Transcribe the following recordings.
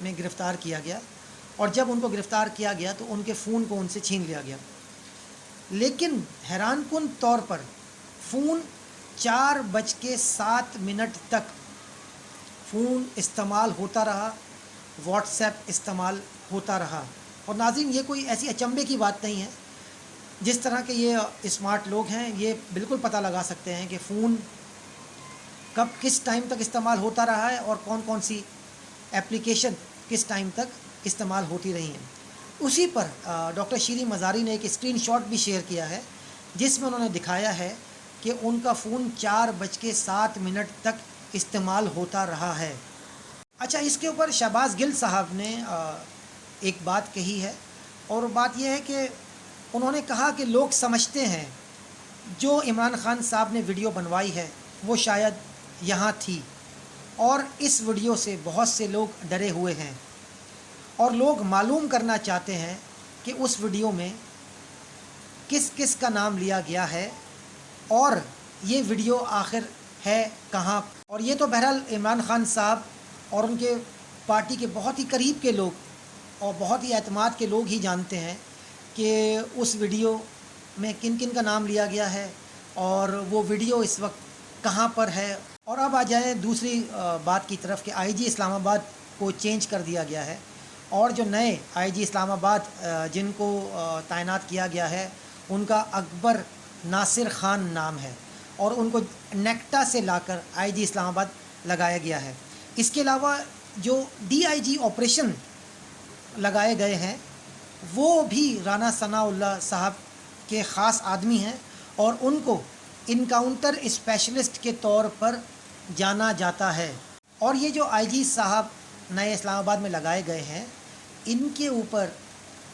میں گرفتار کیا گیا، اور جب ان کو گرفتار کیا گیا تو ان کے فون کو ان سے چھین لیا گیا. لیکن حیران کن طور پر فون 4:07 تک فون استعمال ہوتا رہا، واٹس ایپ استعمال ہوتا رہا. اور ناظرین، یہ کوئی ایسی اچنبے کی بات نہیں ہے. جس طرح کے یہ اسمارٹ لوگ ہیں یہ بالکل پتہ لگا سکتے ہیں کہ فون کب کس ٹائم تک استعمال ہوتا رہا ہے اور کون کون سی ایپلیکیشن کس ٹائم تک استعمال ہوتی رہی ہیں. اسی پر ڈاکٹر شیریں مزاری نے ایک اسکرین شاٹ بھی شیئر کیا ہے جس میں انہوں نے دکھایا ہے کہ ان کا فون 4:07 تک استعمال ہوتا رہا ہے. اچھا، اس کے اوپر شہباز گل صاحب نے ایک بات کہی ہے، اور بات یہ ہے کہ انہوں نے کہا کہ لوگ سمجھتے ہیں جو عمران خان صاحب نے ویڈیو بنوائی ہے وہ شاید یہاں تھی، اور اس ویڈیو سے بہت سے لوگ ڈرے ہوئے ہیں، اور لوگ معلوم کرنا چاہتے ہیں کہ اس ویڈیو میں کس کس کا نام لیا گیا ہے اور یہ ویڈیو آخر ہے کہاں. اور یہ تو بہرحال عمران خان صاحب اور ان کے پارٹی کے بہت ہی قریب کے لوگ اور بہت ہی اعتماد کے لوگ ہی جانتے ہیں کہ اس ویڈیو میں کن کن کا نام لیا گیا ہے اور وہ ویڈیو اس وقت کہاں پر ہے. اور اب آ جائیں دوسری بات کی طرف کہ آئی جی اسلام آباد کو چینج کر دیا گیا ہے، اور جو نئے آئی جی اسلام آباد جن کو تعینات کیا گیا ہے ان کا اکبر ناصر خان نام ہے، اور ان کو نیکٹا سے لا کر آئی جی اسلام آباد لگایا گیا ہے. اس کے علاوہ جو ڈی آئی جی آپریشن لگائے گئے ہیں وہ بھی رانا ثناء اللہ صاحب کے خاص آدمی ہیں، اور ان کو انکاؤنٹر اسپیشلسٹ کے طور پر جانا جاتا ہے. اور یہ جو آئی جی صاحب نئے اسلام آباد میں لگائے گئے ہیں ان کے اوپر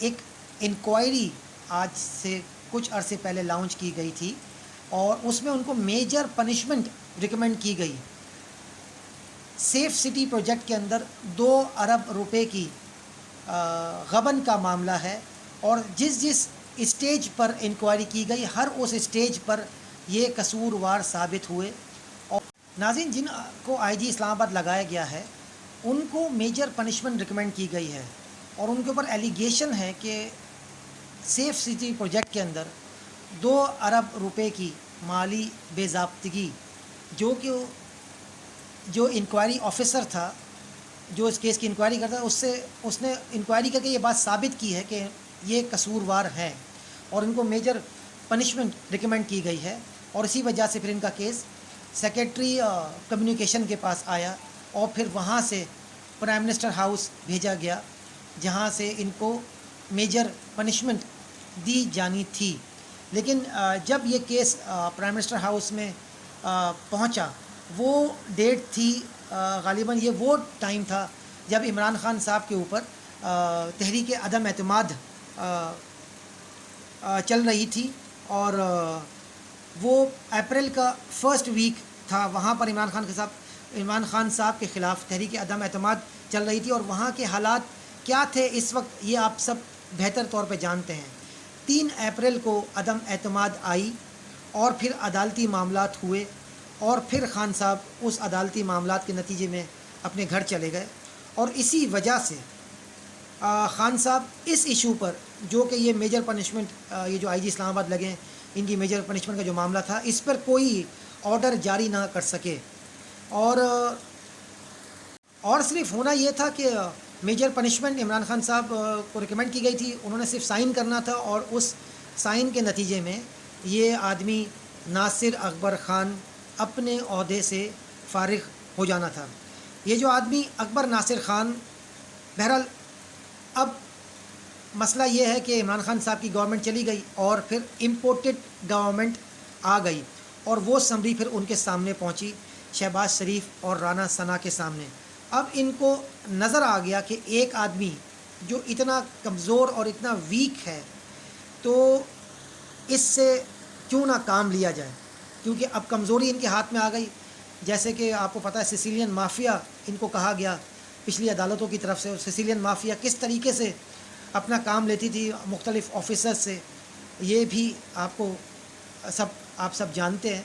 ایک انکوائری آج سے کچھ عرصے پہلے لانچ کی گئی تھی، اور اس میں ان کو میجر پنشمنٹ ریکمینڈ کی گئی. سیف سٹی پروجیکٹ کے اندر 2 ارب روپے کی غبن کا معاملہ ہے، اور جس اسٹیج پر انکوائری کی گئی ہر اس اسٹیج پر یہ قصوروار ثابت ہوئے. اور ناظرین، جن کو آئی جی اسلام آباد لگایا گیا ہے ان کو میجر پنشمنٹ ریکمینڈ کی گئی ہے، اور ان کے اوپر ایلیگیشن ہے کہ سیف سٹی پروجیکٹ کے اندر 2 ارب روپے کی مالی بے ضابطگی، جو کہ جو انکوائری آفیسر تھا جو اس کیس کی انکوائری کرتا ہے اس نے انکوائری کر کے یہ بات ثابت کی ہے کہ یہ قصوروار ہیں، اور ان کو میجر پنشمنٹ ریکمینڈ کی گئی ہے. اور اسی وجہ سے پھر ان کا کیس سیکریٹری کمیونیکیشن کے پاس آیا، اور پھر وہاں سے پرائم منسٹر ہاؤس بھیجا گیا جہاں سے ان کو میجر پنشمنٹ دی جانی تھی. لیکن جب یہ کیس پرائم منسٹر ہاؤس میں پہنچا وہ ڈیٹ تھی غالباً یہ وہ ٹائم تھا جب عمران خان صاحب کے اوپر تحریک عدم اعتماد چل رہی تھی، اور وہ اپریل کا فرسٹ ویک تھا. وہاں پر عمران خان صاحب کے خلاف تحریک عدم اعتماد چل رہی تھی، اور وہاں کے حالات کیا تھے اس وقت یہ آپ سب بہتر طور پہ جانتے ہیں. 3 اپریل کو عدم اعتماد آئی، اور پھر عدالتی معاملات ہوئے، اور پھر خان صاحب اس عدالتی معاملات کے نتیجے میں اپنے گھر چلے گئے. اور اسی وجہ سے خان صاحب اس ایشو پر جو کہ یہ میجر پنشمنٹ یہ جو آئی جی اسلام آباد لگے ان کی میجر پنشمنٹ کا جو معاملہ تھا اس پر کوئی آرڈر جاری نہ کر سکے. اور صرف ہونا یہ تھا کہ میجر پنشمنٹ عمران خان صاحب کو ریکمینڈ کی گئی تھی، انہوں نے صرف سائن کرنا تھا، اور اس سائن کے نتیجے میں یہ آدمی ناصر اکبر خان اپنے عہدے سے فارغ ہو جانا تھا. یہ جو آدمی اکبر ناصر خان، بہرحال اب مسئلہ یہ ہے کہ عمران خان صاحب کی گورنمنٹ چلی گئی اور پھر امپورٹڈ گورنمنٹ آ گئی، اور وہ سمری پھر ان کے سامنے پہنچی شہباز شریف اور رانا ثنا کے سامنے. اب ان کو نظر آ گیا کہ ایک آدمی جو اتنا کمزور اور اتنا ویک ہے تو اس سے کیوں نہ کام لیا جائے، کیونکہ اب کمزوری ان کے ہاتھ میں آ گئی. جیسے کہ آپ کو پتہ ہے سیسیلین مافیا ان کو کہا گیا پچھلی عدالتوں کی طرف سے، اور سیسیلین مافیا کس طریقے سے اپنا کام لیتی تھی مختلف آفیسر سے یہ بھی آپ سب جانتے ہیں.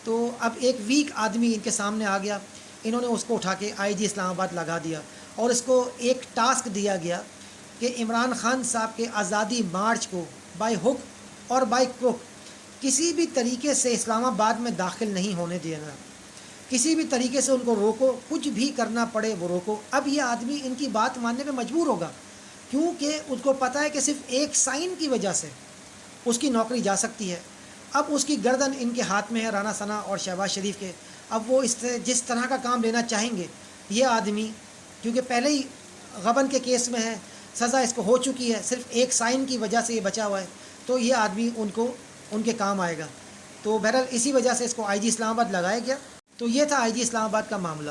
تو اب ایک ویک آدمی ان کے سامنے آ گیا، انہوں نے اس کو اٹھا کے آئی جی اسلام آباد لگا دیا، اور اس کو ایک ٹاسک دیا گیا کہ عمران خان صاحب کے آزادی مارچ کو بائی ہک اور بائی کروک کسی بھی طریقے سے اسلام آباد میں داخل نہیں ہونے دینا، کسی بھی طریقے سے ان کو روکو، کچھ بھی کرنا پڑے وہ روکو۔ اب یہ آدمی ان کی بات ماننے پہ مجبور ہوگا، کیونکہ اس کو پتہ ہے کہ صرف ایک سائن کی وجہ سے اس کی نوکری جا سکتی ہے۔ اب اس کی گردن ان کے ہاتھ میں ہے، رانا ثنا اور شہباز شریف کے۔ اب وہ جس طرح کا کام لینا چاہیں گے، یہ آدمی کیونکہ پہلے ہی غبن کے کیس میں ہے، سزا اس کو ہو چکی ہے، صرف ایک سائن کی وجہ سے یہ بچا ہوا ہے، تو یہ آدمی ان کے کام آئے گا۔ تو بہرحال اسی وجہ سے اس کو آئی جی اسلام آباد لگایا گیا۔ تو یہ تھا آئی جی اسلام آباد کا معاملہ۔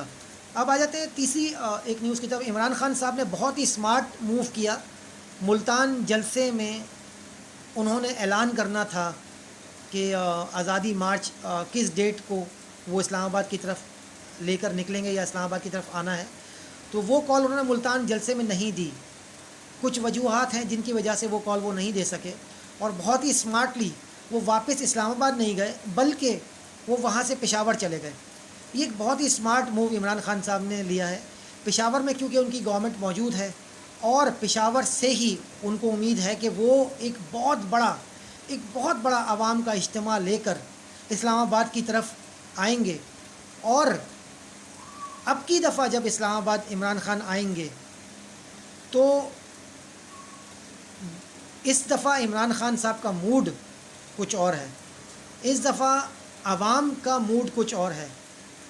اب آ جاتے ہیں تیسری ایک نیوز کی طرف۔ عمران خان صاحب نے بہت ہی اسمارٹ موو کیا۔ ملتان جلسے میں انہوں نے اعلان کرنا تھا کہ آزادی مارچ کس ڈیٹ کو وہ اسلام آباد کی طرف لے کر نکلیں گے یا اسلام آباد کی طرف آنا ہے، تو وہ کال انہوں نے ملتان جلسے میں نہیں دی۔ کچھ وجوہات ہیں جن کی وجہ سے وہ کال وہ نہیں دے سکے، اور بہت ہی اسمارٹلی وہ واپس اسلام آباد نہیں گئے بلکہ وہ وہاں سے پشاور چلے گئے۔ یہ ایک بہت ہی اسمارٹ موو عمران خان صاحب نے لیا ہے۔ پشاور میں کیونکہ ان کی گورنمنٹ موجود ہے، اور پشاور سے ہی ان کو امید ہے کہ وہ ایک بہت بڑا عوام کا اجتماع لے کر اسلام آباد کی طرف آئیں گے۔ اور اب کی دفعہ جب اسلام آباد عمران خان آئیں گے تو اس دفعہ عمران خان صاحب کا موڈ کچھ اور ہے، اس دفعہ عوام کا موڈ کچھ اور ہے۔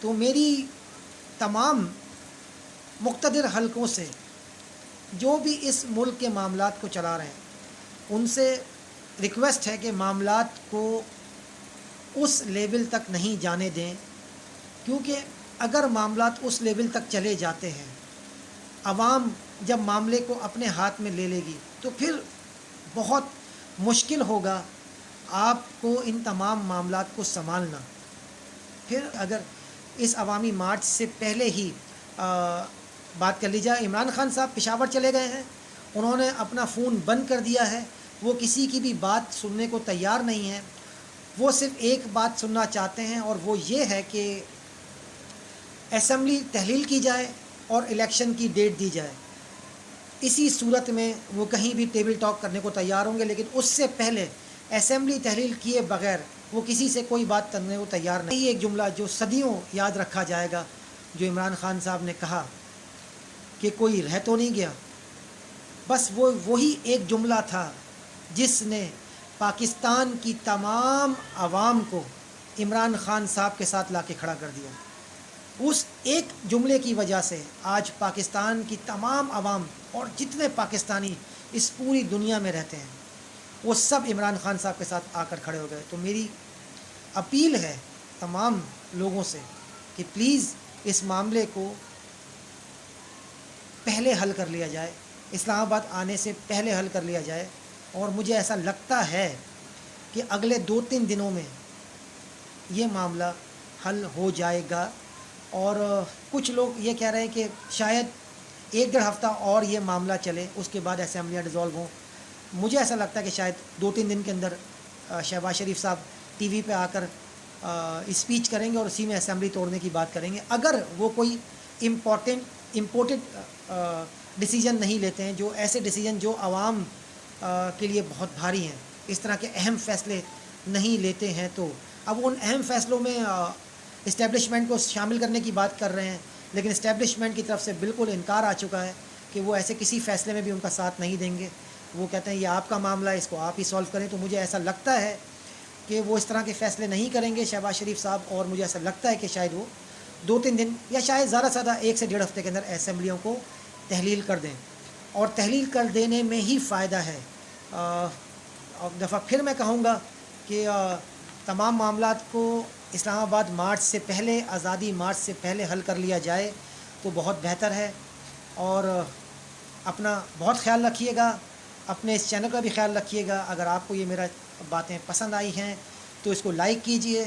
تو میری تمام مقتدر حلقوں سے جو بھی اس ملک کے معاملات کو چلا رہے ہیں ان سے ریکویسٹ ہے کہ معاملات کو اس لیول تک نہیں جانے دیں، کیونکہ اگر معاملات اس لیول تک چلے جاتے ہیں، عوام جب معاملے کو اپنے ہاتھ میں لے لے گی تو پھر بہت مشکل ہوگا آپ کو ان تمام معاملات کو سنبھالنا۔ پھر اگر اس عوامی مارچ سے پہلے ہی بات کر لی جائے، عمران خان صاحب پشاور چلے گئے ہیں، انہوں نے اپنا فون بند کر دیا ہے، وہ کسی کی بھی بات سننے کو تیار نہیں ہیں۔ وہ صرف ایک بات سننا چاہتے ہیں، اور وہ یہ ہے کہ اسمبلی تحلیل کی جائے اور الیکشن کی ڈیٹ دی جائے۔ اسی صورت میں وہ کہیں بھی ٹیبل ٹاک کرنے کو تیار ہوں گے، لیکن اس سے پہلے اسمبلی تحلیل کیے بغیر وہ کسی سے کوئی بات کرنے کو تیار نہیں۔ یہ ایک جملہ جو صدیوں یاد رکھا جائے گا، جو عمران خان صاحب نے کہا کہ کوئی رہ تو نہیں گیا، بس وہی ایک جملہ تھا جس نے پاکستان کی تمام عوام کو عمران خان صاحب کے ساتھ لا کے کھڑا کر دیا۔ اس ایک جملے کی وجہ سے آج پاکستان کی تمام عوام اور جتنے پاکستانی اس پوری دنیا میں رہتے ہیں وہ سب عمران خان صاحب کے ساتھ آ کر کھڑے ہو گئے۔ تو میری اپیل ہے تمام لوگوں سے کہ پلیز اس معاملے کو پہلے حل کر لیا جائے، اسلام آباد آنے سے پہلے حل کر لیا جائے۔ اور مجھے ایسا لگتا ہے کہ اگلے 2-3 دنوں میں یہ معاملہ حل ہو جائے گا، اور کچھ لوگ یہ کہہ رہے ہیں کہ شاید 1-1.5 ہفتہ اور یہ معاملہ چلے، اس کے بعد اسمبلیاں ڈیزالو ہوں۔ مجھے ایسا لگتا ہے کہ شاید 2-3 دن کے اندر شہباز شریف صاحب ٹی وی پہ آ کر اسپیچ کریں گے اور اسی میں اسمبلی توڑنے کی بات کریں گے، اگر وہ کوئی امپورٹنٹ ڈیسیجن نہیں لیتے ہیں، جو ایسے ڈیسیجن جو عوام کے لیے بہت بھاری ہیں، اس طرح کے اہم فیصلے نہیں لیتے ہیں۔ تو اب ان اہم فیصلوں میں اسٹیبلشمنٹ کو شامل کرنے کی بات کر رہے ہیں، لیکن اسٹیبلشمنٹ کی طرف سے بالکل انکار آ چکا ہے کہ وہ ایسے کسی فیصلے میں بھی ان کا ساتھ نہیں دیں گے۔ وہ کہتے ہیں یہ آپ کا معاملہ ہے، اس کو آپ ہی سولو کریں۔ تو مجھے ایسا لگتا ہے کہ وہ اس طرح کے فیصلے نہیں کریں گے شہباز شریف صاحب، اور مجھے ایسا لگتا ہے کہ شاید وہ 2-3 دن یا شاید زیادہ سے زیادہ 1 سے 1.5 ہفتے کے اندر اسمبلیوں کو تحلیل کر دیں، اور تحلیل کر دینے میں ہی فائدہ ہے۔ ایک دفعہ پھر میں کہوں گا کہ تمام معاملات کو اسلام آباد مارچ سے پہلے، آزادی مارچ سے پہلے حل کر لیا جائے تو بہت بہتر ہے۔ اور اپنا بہت خیال رکھیے گا، اپنے اس چینل کا بھی خیال رکھیے گا۔ اگر آپ کو یہ میرا باتیں پسند آئی ہیں تو اس کو لائک کیجئے،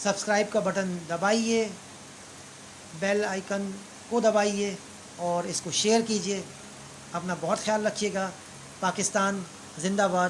سبسکرائب کا بٹن دبائیے، بیل آئیکن کو دبائیے، اور اس کو شیئر کیجئے۔ اپنا بہت خیال رکھیے گا۔ پاکستان زندہ باد۔